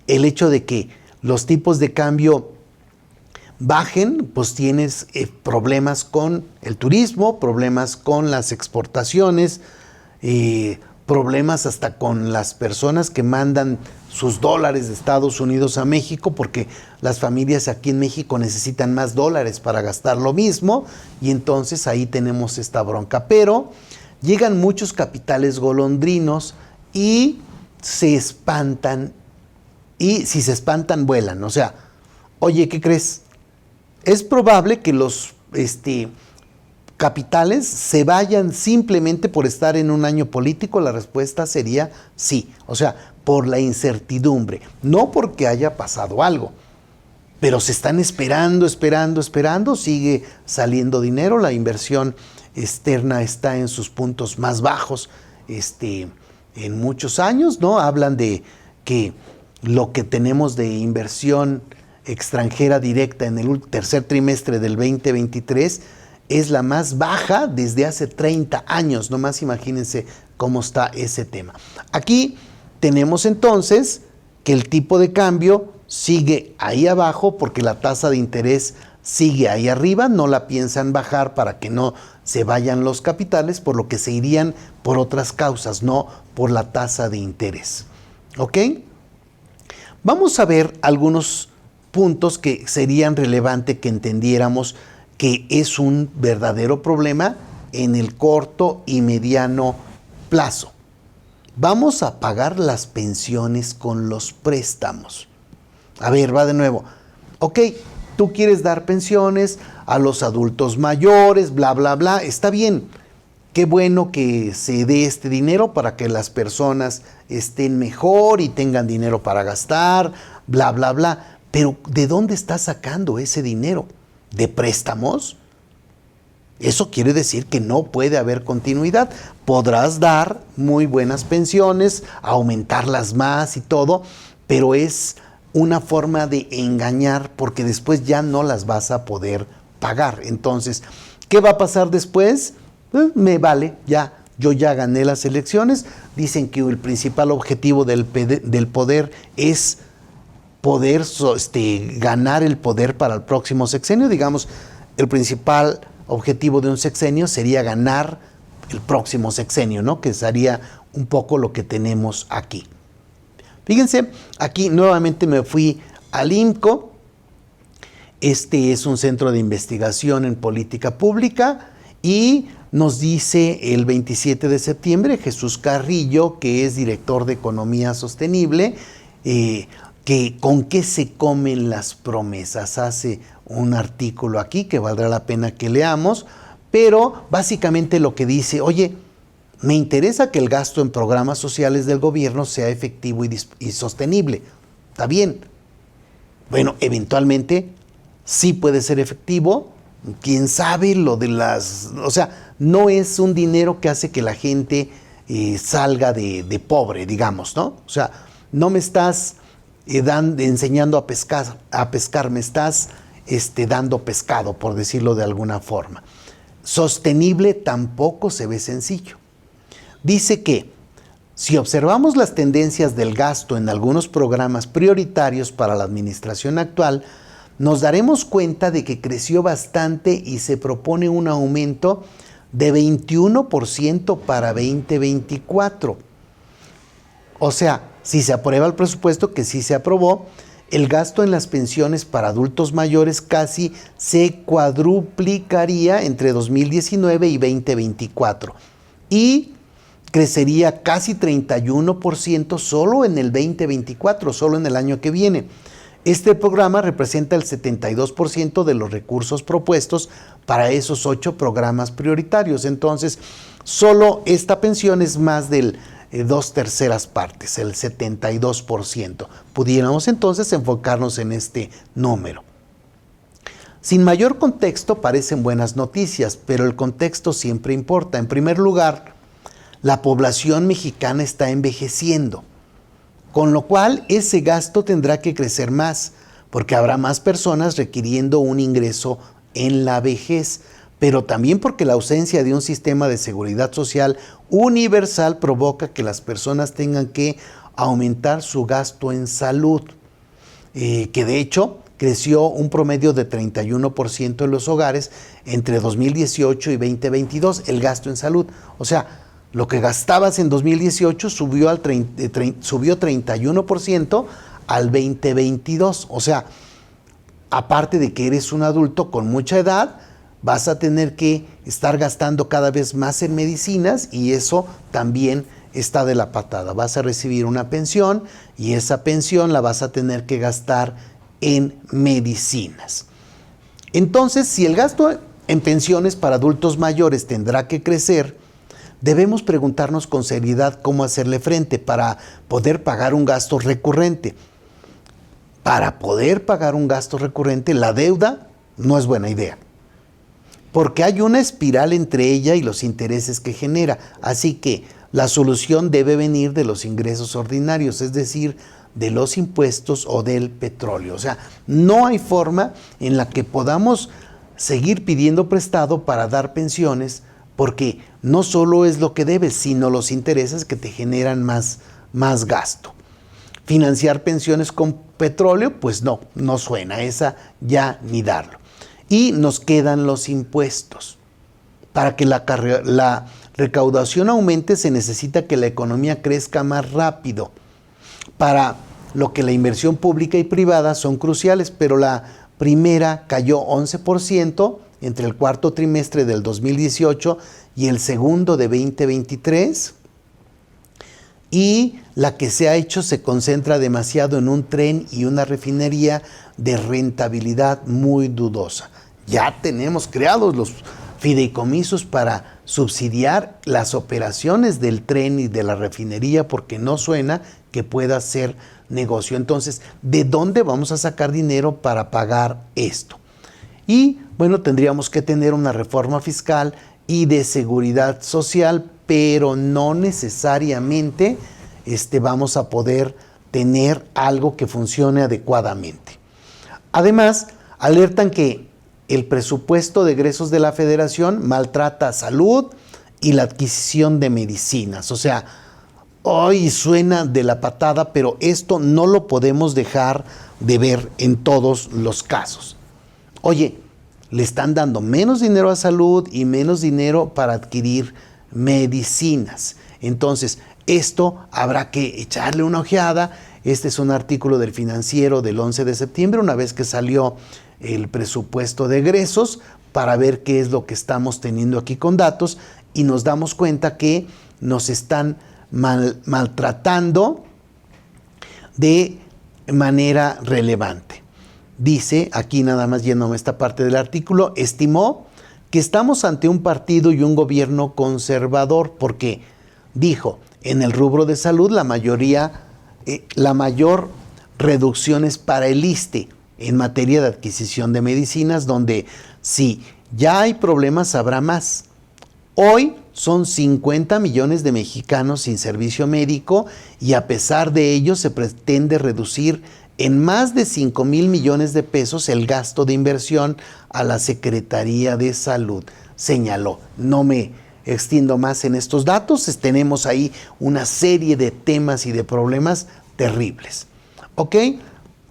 El hecho de que los tipos de cambio bajen, pues tienes problemas con el turismo, problemas con las exportaciones, problemas hasta con las personas que mandan sus dólares de Estados Unidos a México, porque las familias aquí en México necesitan más dólares para gastar lo mismo, y entonces ahí tenemos esta bronca. Pero llegan muchos capitales golondrinos y se espantan, y si se espantan vuelan. O sea, oye, ¿qué crees? Es probable que los capitales se vayan simplemente por estar en un año político. La respuesta sería sí. O sea, por la incertidumbre, no porque haya pasado algo. pero se están esperando, sigue saliendo dinero, la inversión externa está en sus puntos más bajos en muchos años, ¿no? Hablan de que lo que tenemos de inversión extranjera directa en el tercer trimestre del 2023 es la más baja desde hace 30 años, nomás imagínense cómo está ese tema. Aquí tenemos entonces que el tipo de cambio sigue ahí abajo porque la tasa de interés sigue ahí arriba, no la piensan bajar para que no se vayan los capitales, por lo que se irían por otras causas, no por la tasa de interés. ¿Ok? Vamos a ver algunos puntos que serían relevantes que entendiéramos que es un verdadero problema en el corto y mediano plazo. Vamos a pagar las pensiones con los préstamos. A ver, va de nuevo. Ok, tú quieres dar pensiones a los adultos mayores, bla, bla, bla. Está bien. Qué bueno que se dé este dinero para que las personas estén mejor y tengan dinero para gastar, bla, bla, bla. Pero ¿de dónde estás sacando ese dinero? ¿De préstamos? Eso quiere decir que no puede haber continuidad. Podrás dar muy buenas pensiones, aumentarlas más y todo, pero es una forma de engañar porque después ya no las vas a poder pagar. Entonces, ¿qué va a pasar después? Me vale, ya, yo ya gané las elecciones. Dicen que el principal objetivo del poder es poder ganar el poder para el próximo sexenio. Digamos, el principal objetivo de un sexenio sería ganar el próximo sexenio, ¿no? Que sería un poco lo que tenemos aquí. Fíjense, aquí nuevamente me fui al IMCO. Este es un centro de investigación en política pública y nos dice el 27 de septiembre Jesús Carrillo, que es director de Economía Sostenible, que con qué se comen las promesas. Hace un artículo aquí que valdrá la pena que leamos, pero básicamente lo que dice, oye, me interesa que el gasto en programas sociales del gobierno sea efectivo y sostenible. Está bien. Bueno, eventualmente sí puede ser efectivo. Quién sabe lo de o sea, no es un dinero que hace que la gente salga de pobre, digamos, ¿no? O sea, no me estás enseñando a pescar, me estás dando pescado, por decirlo de alguna forma. Sostenible tampoco se ve sencillo. Dice que si observamos las tendencias del gasto en algunos programas prioritarios para la administración actual, nos daremos cuenta de que creció bastante y se propone un aumento de 21% para 2024. O sea, si se aprueba el presupuesto, que sí se aprobó, el gasto en las pensiones para adultos mayores casi se cuadruplicaría entre 2019 y 2024. Y crecería casi 31% solo en el 2024, solo en el año que viene. Este programa representa el 72% de los recursos propuestos para esos 8 programas prioritarios. Entonces, solo esta pensión es más del 2/3 partes, el 72%. Pudiéramos entonces enfocarnos en este número. Sin mayor contexto parecen buenas noticias, pero el contexto siempre importa. En primer lugar, la población mexicana está envejeciendo, con lo cual ese gasto tendrá que crecer más, porque habrá más personas requiriendo un ingreso en la vejez, pero también porque la ausencia de un sistema de seguridad social universal provoca que las personas tengan que aumentar su gasto en salud, que de hecho creció un promedio de 31% en los hogares entre 2018 y 2022, el gasto en salud. O sea, lo que gastabas en 2018 subió 31% al 2022. O sea, aparte de que eres un adulto con mucha edad, vas a tener que estar gastando cada vez más en medicinas y eso también está de la patada. Vas a recibir una pensión y esa pensión la vas a tener que gastar en medicinas. Entonces, si el gasto en pensiones para adultos mayores tendrá que crecer, debemos preguntarnos con seriedad cómo hacerle frente para poder pagar un gasto recurrente. para poder pagar un gasto recurrente, la deuda no es buena idea, porque hay una espiral entre ella y los intereses que genera. Así que la solución debe venir de los ingresos ordinarios, es decir, de los impuestos o del petróleo. O sea, no hay forma en la que podamos seguir pidiendo prestado para dar pensiones, porque no solo es lo que debes, sino los intereses que te generan más gasto. Financiar pensiones con petróleo, pues no suena, esa ya ni darlo. Y nos quedan los impuestos. Para que la recaudación aumente se necesita que la economía crezca más rápido, para lo que la inversión pública y privada son cruciales, pero la primera cayó 11% entre el cuarto trimestre del 2018 y el segundo de 2023, y la que se ha hecho se concentra demasiado en un tren y una refinería de rentabilidad muy dudosa. Ya tenemos creados los fideicomisos para subsidiar las operaciones del tren y de la refinería, porque no suena que pueda ser negocio. Entonces, ¿de dónde vamos a sacar dinero para pagar esto? Y bueno, tendríamos que tener una reforma fiscal y de seguridad social, pero no necesariamente vamos a poder tener algo que funcione adecuadamente. Además, alertan que el presupuesto de egresos de la Federación maltrata salud y la adquisición de medicinas. O sea, hoy suena de la patada, pero esto no lo podemos dejar de ver en todos los casos. Oye, le están dando menos dinero a salud y menos dinero para adquirir medicinas. Entonces, esto habrá que echarle una ojeada. Este es un artículo del Financiero del 11 de septiembre, una vez que salió el presupuesto de egresos, para ver qué es lo que estamos teniendo aquí con datos, y nos damos cuenta que nos están maltratando de manera relevante. Dice, aquí nada más yéndome esta parte del artículo, estimó que estamos ante un partido y un gobierno conservador, porque dijo, en el rubro de salud la mayor reducción es para el ISSSTE, en materia de adquisición de medicinas, donde si ya hay problemas habrá más. Hoy son 50 millones de mexicanos sin servicio médico, y a pesar de ello se pretende reducir en más de 5,000 millones de pesos el gasto de inversión a la Secretaría de Salud, señaló. No me extiendo más en estos datos, tenemos ahí una serie de temas y de problemas terribles. ¿Ok?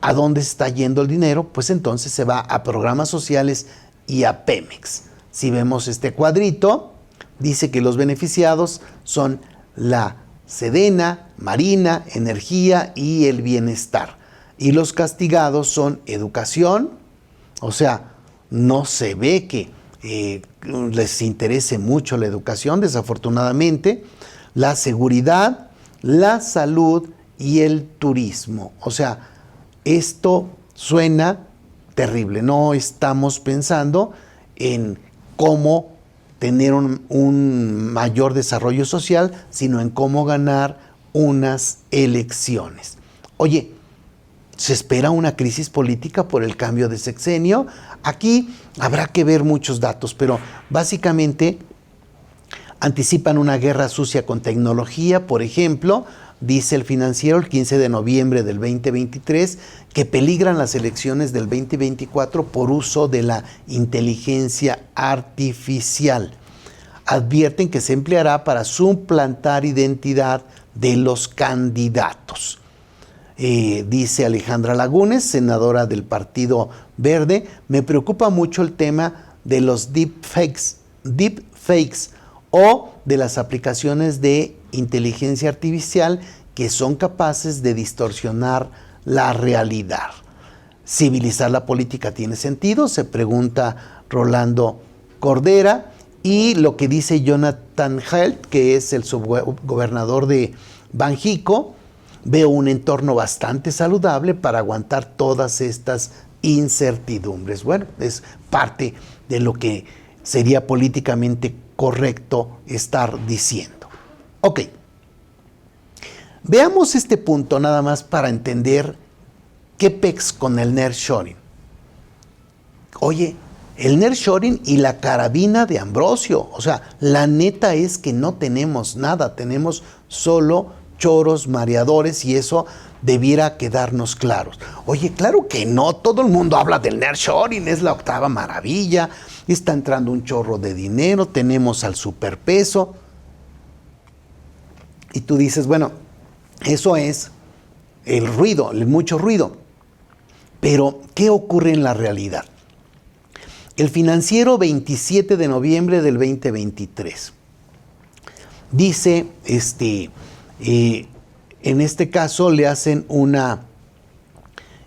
¿A dónde está yendo el dinero? Pues entonces se va a programas sociales y a Pemex. Si vemos este cuadrito, dice que los beneficiados son la Sedena, Marina, Energía y el Bienestar. Y los castigados son educación, o sea, no se ve que les interese mucho la educación, desafortunadamente, la seguridad, la salud y el turismo. O sea, esto suena terrible. No estamos pensando en cómo tener un mayor desarrollo social, sino en cómo ganar unas elecciones. Oye, ¿se espera una crisis política por el cambio de sexenio? Aquí habrá que ver muchos datos, pero básicamente anticipan una guerra sucia con tecnología. Por ejemplo, dice el Financiero el 15 de noviembre del 2023 que peligran las elecciones del 2024 por uso de la inteligencia artificial. Advierten que se empleará para suplantar identidad de los candidatos. Dice Alejandra Lagunes, senadora del Partido Verde, me preocupa mucho el tema de los deepfakes o de las aplicaciones de inteligencia artificial que son capaces de distorsionar la realidad. ¿Civilizar la política tiene sentido?, se pregunta Rolando Cordera. Y lo que dice Jonathan Helt, que es el subgobernador de Banjico, veo un entorno bastante saludable para aguantar todas estas incertidumbres. Bueno, es parte de lo que sería políticamente correcto estar diciendo. Ok, veamos este punto nada más para entender ¿qué pex con el nearshoring? Oye, el nearshoring y la carabina de Ambrosio. O sea, la neta es que no tenemos nada, tenemos solo choros, mareadores, y eso debiera quedarnos claros. Oye, claro que no, todo el mundo habla del nearshoring, es la octava maravilla, está entrando un chorro de dinero, tenemos al superpeso. Y tú dices, bueno, eso es el ruido, el mucho ruido. Pero, ¿qué ocurre en la realidad? El Financiero, 27 de noviembre del 2023, dice, en este caso le hacen una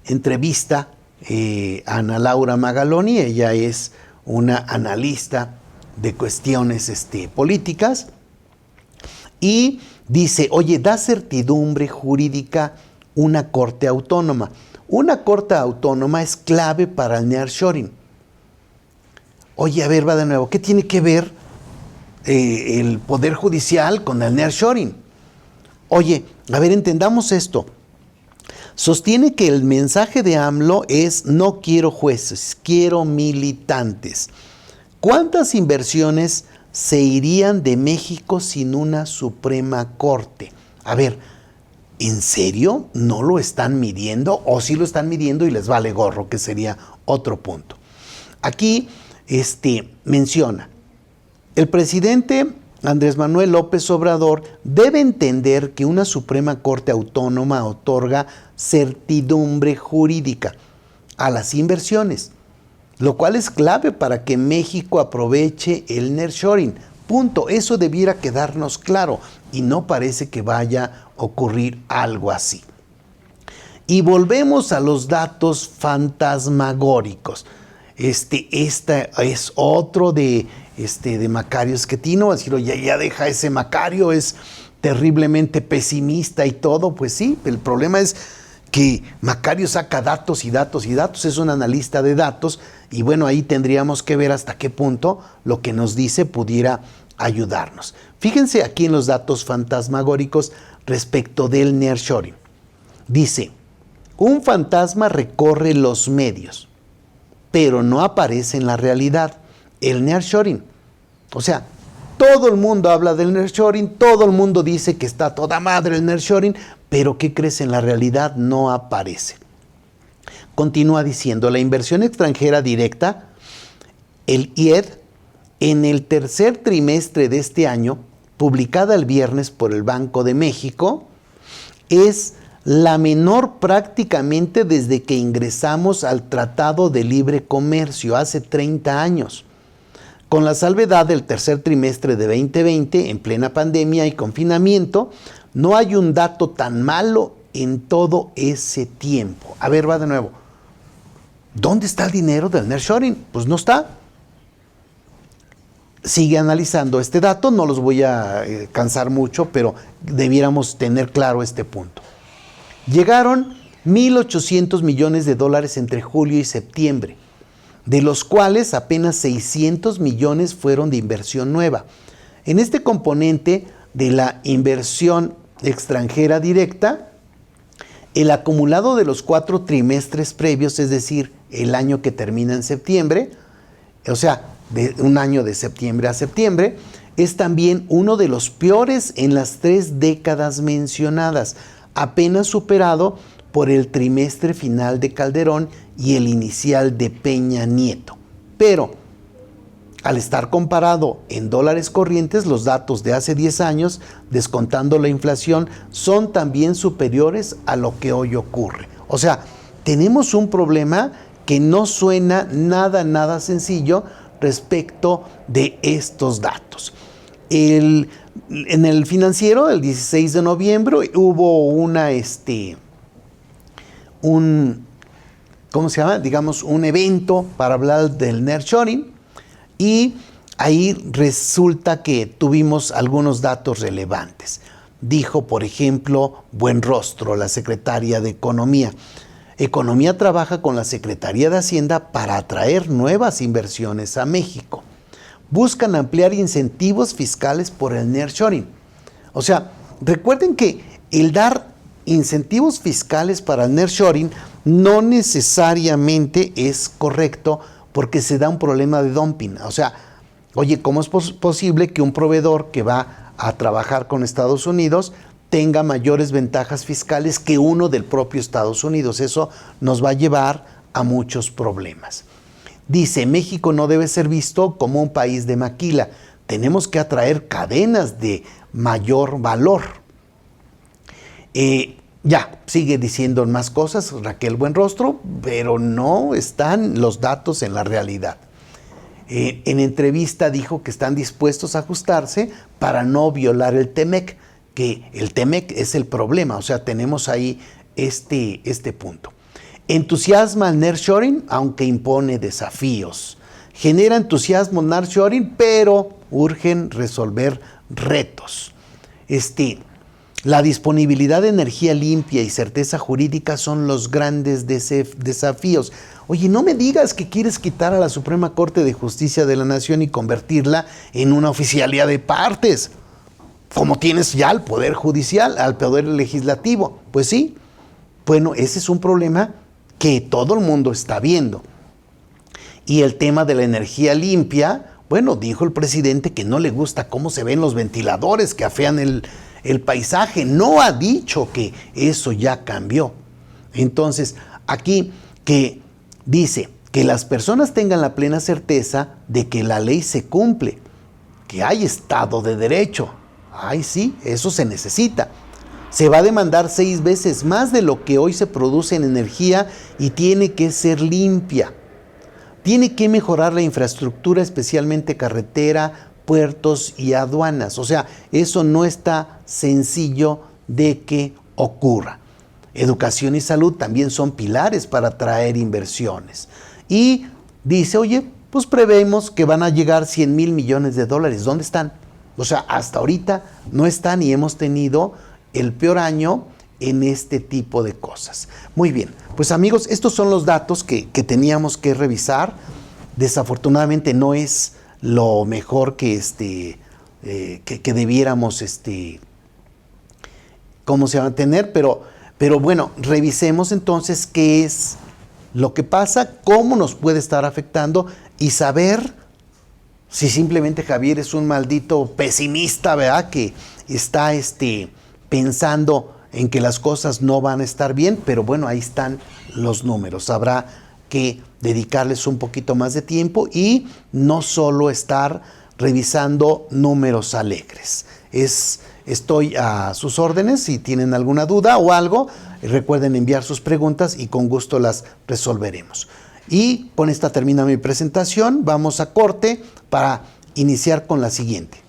entrevista a Ana Laura Magaloni. Ella es una analista de cuestiones políticas, y dice, oye, da certidumbre jurídica una corte autónoma. Una corte autónoma es clave para el nearshoring. Oye, a ver, va de nuevo, ¿qué tiene que ver el Poder Judicial con el nearshoring? Oye, a ver, entendamos esto. Sostiene que el mensaje de AMLO es: no quiero jueces, quiero militantes. ¿Cuántas inversiones se irían de México sin una Suprema Corte? A ver, ¿en serio no lo están midiendo? ¿O sí lo están midiendo y les vale gorro? Que sería otro punto. Aquí menciona, el presidente Andrés Manuel López Obrador debe entender que una Suprema Corte Autónoma otorga certidumbre jurídica a las inversiones, lo cual es clave para que México aproveche el nearshoring. Punto. Eso debiera quedarnos claro, y no parece que vaya a ocurrir algo así. Y volvemos a los datos fantasmagóricos. Este es otro de Macario Schettino. Va a decir, oye, ya deja ese Macario, es terriblemente pesimista y todo. Pues sí, el problema es que Macario saca datos y datos y datos, es un analista de datos, y bueno, ahí tendríamos que ver hasta qué punto lo que nos dice pudiera ayudarnos. Fíjense aquí en los datos fantasmagóricos respecto del nearshoring. Dice, un fantasma recorre los medios, pero no aparece en la realidad: el nearshoring. O sea, todo el mundo habla del nearshoring, todo el mundo dice que está toda madre el nearshoring, pero ¿qué crees? En la realidad no aparece. Continúa diciendo, la inversión extranjera directa, el IED, en el tercer trimestre de este año, publicada el viernes por el Banco de México, es la menor prácticamente desde que ingresamos al Tratado de Libre Comercio hace 30 años. Con la salvedad del tercer trimestre de 2020, en plena pandemia y confinamiento, no hay un dato tan malo en todo ese tiempo. A ver, va de nuevo. ¿Dónde está el dinero del nearshoring? Pues no está. Sigue analizando este dato, no los voy a cansar mucho, pero debiéramos tener claro este punto. Llegaron 1.800 millones de dólares entre julio y septiembre, de los cuales apenas 600 millones fueron de inversión nueva. En este componente de la inversión extranjera directa, el acumulado de los 4 trimestres previos, es decir, el año que termina en septiembre, o sea, de un año de septiembre a septiembre, es también uno de los peores en las 3 décadas mencionadas, apenas superado por el trimestre final de Calderón y el inicial de Peña Nieto. Pero, al estar comparado en dólares corrientes, los datos de hace 10 años, descontando la inflación, son también superiores a lo que hoy ocurre. O sea, tenemos un problema que no suena nada sencillo respecto de estos datos. En el Financiero, el 16 de noviembre, hubo ¿cómo se llama? Digamos, un evento para hablar del nearshoring, y ahí resulta que tuvimos algunos datos relevantes. Dijo, por ejemplo, Buenrostro, la secretaria de Economía. Economía trabaja con la Secretaría de Hacienda para atraer nuevas inversiones a México. Buscan ampliar incentivos fiscales por el nearshoring. O sea, recuerden que el dar incentivos fiscales para el nearshoring no necesariamente es correcto porque se da un problema de dumping. O sea, oye, ¿cómo es posible que un proveedor que va a trabajar con Estados Unidos tenga mayores ventajas fiscales que uno del propio Estados Unidos? Eso nos va a llevar a muchos problemas. Dice, México no debe ser visto como un país de maquila. Tenemos que atraer cadenas de mayor valor. Ya, sigue diciendo más cosas Raquel Buenrostro, pero no están los datos en la realidad. En entrevista dijo que están dispuestos a ajustarse para no violar el TEMEC, que el TEMEC es el problema, o sea, tenemos ahí este punto. Entusiasma el nearshoring, aunque impone desafíos. Genera entusiasmo el nearshoring, pero urgen resolver retos. La disponibilidad de energía limpia y certeza jurídica son los grandes desafíos. Oye, no me digas que quieres quitar a la Suprema Corte de Justicia de la Nación y convertirla en una oficialía de partes, como tienes ya al Poder Judicial, al Poder Legislativo. Pues sí, bueno, ese es un problema que todo el mundo está viendo. Y el tema de la energía limpia, bueno, dijo el presidente que no le gusta cómo se ven los ventiladores que afean el paisaje. No ha dicho que eso ya cambió. Entonces, aquí que dice que las personas tengan la plena certeza de que la ley se cumple, que hay Estado de Derecho. Ay, sí, eso se necesita. Se va a demandar 6 veces más de lo que hoy se produce en energía y tiene que ser limpia. Tiene que mejorar la infraestructura, especialmente carretera, puertos y aduanas. O sea, eso no está sencillo de que ocurra. Educación y salud también son pilares para atraer inversiones. Y dice, oye, pues prevemos que van a llegar 100,000 millones de dólares. ¿Dónde están? O sea, hasta ahorita no están y hemos tenido el peor año en este tipo de cosas. Muy bien, pues amigos, estos son los datos que teníamos que revisar. Desafortunadamente no es lo mejor que debiéramos cómo se va a tener, pero bueno, revisemos entonces qué es lo que pasa, cómo nos puede estar afectando y saber si simplemente Javier es un maldito pesimista, ¿verdad? Que está pensando en que las cosas no van a estar bien, pero bueno, ahí están los números. Habrá que dedicarles un poquito más de tiempo y no solo estar revisando números alegres. Estoy a sus órdenes. Si tienen alguna duda o algo, recuerden enviar sus preguntas y con gusto las resolveremos. Y con esta termina mi presentación. Vamos a corte para iniciar con la siguiente.